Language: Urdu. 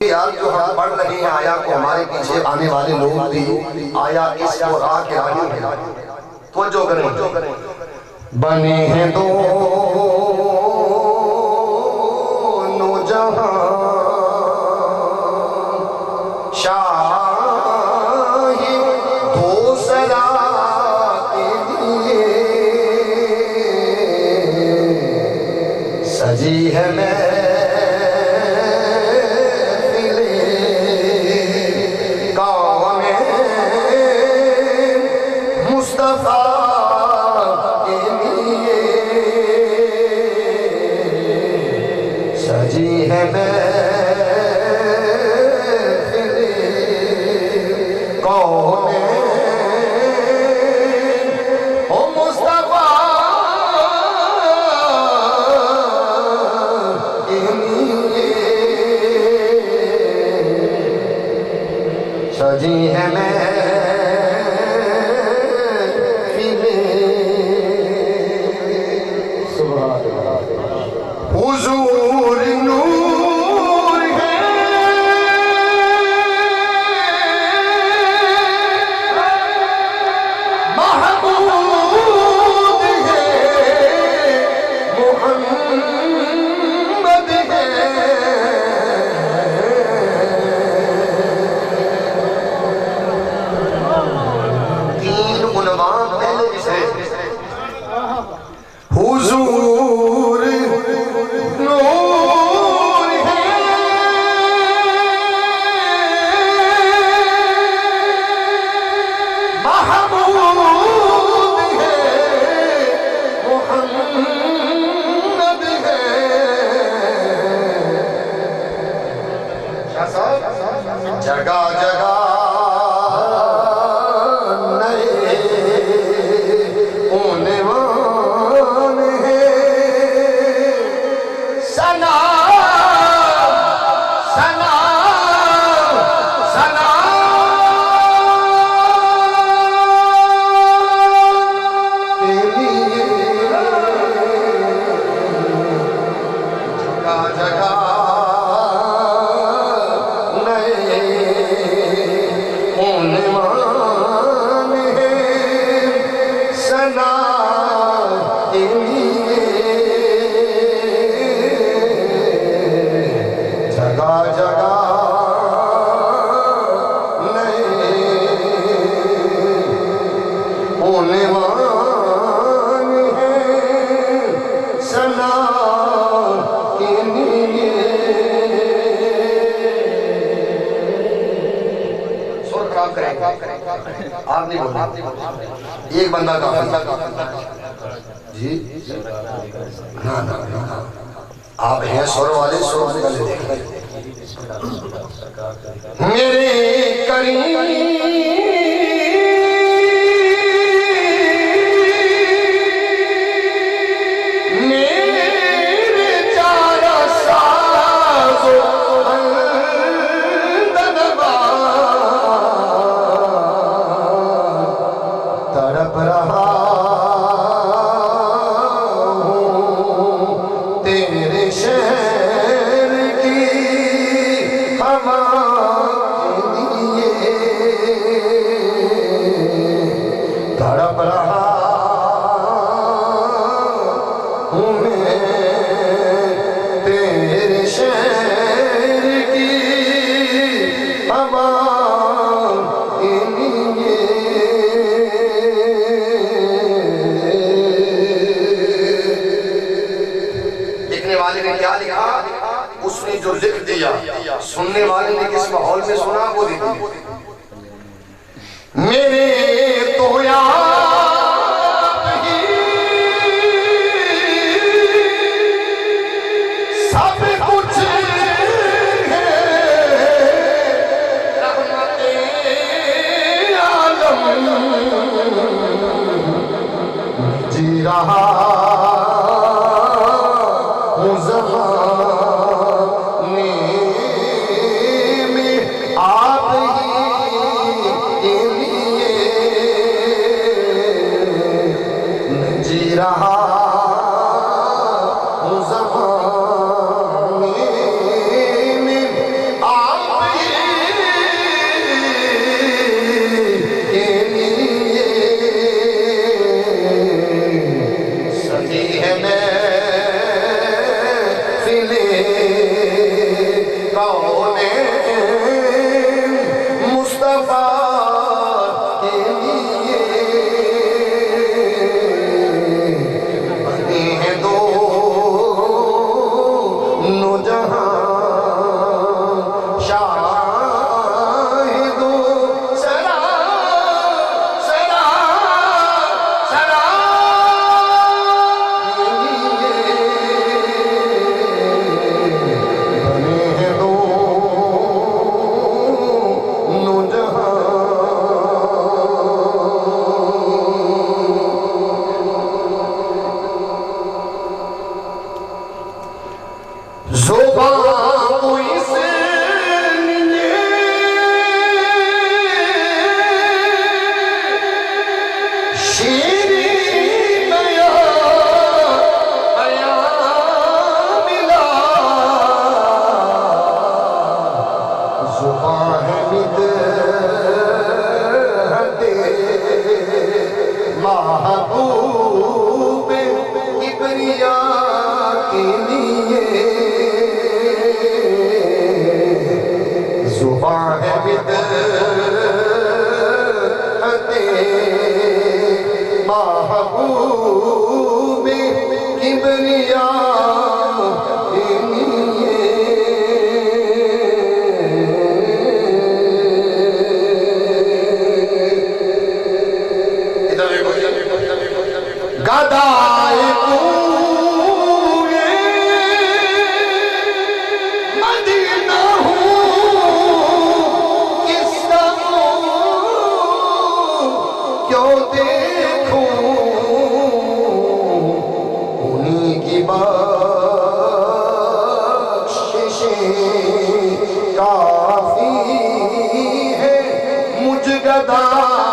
یار جو ہم پڑھ رہے ہیں آیا کو ہمارے پیچھے آنے والے لوگ بھی آیا اس کو راہ کے راہی ہیں توجہ کریں بنے ہیں دونوں جہاں شاہی دوسرا کے لیے سجی ہے میں سجی ہے میں حضور نور ہے محمود ہے محمد ہے حضور نور ہے محمود ہے محمد ہے جگہ جگہ نئے عنوان ہے سلام سلام سلام کے لیے جگہ جگہ نئے عنوان ہے سلام کے لیے جگہ جگہ نئے عنوان ہے سلام کے لیے سر خراب کریں آپ نہیں بولنا ایک بندہ کا جی نا آپ ہیں سر والے سر نکلے دیکھیں میرے کریم میرے چارہ ساز و بندنوا تڑپ رہا تیرے شہر کی ہوا کے لیے تڑپ رہا ہوں میں تیرے شہر کی ہوا کے لیے لکھنے والے نے کیا لکھا اس نے جو لکھ دیا سننے والے نے کس ماحول میں سنا وہ لکھ دیا میرے تو یاد ہی سب کچھ ہے رحمت عالم جی رہا ہوں زمانے میں آپ ہی کے لیے نے مصطفیٰ کے لیے بنے ہیں دونوں جہاں شاہد و محبوب کبریا کے لیے زبان ہے بدعت محبوب کبریا کے لیے گدائے پورے مدینہ ہوں کس طرح کیوں دیکھوں انہی کی بخششیں کافی ہے مجھ گدائے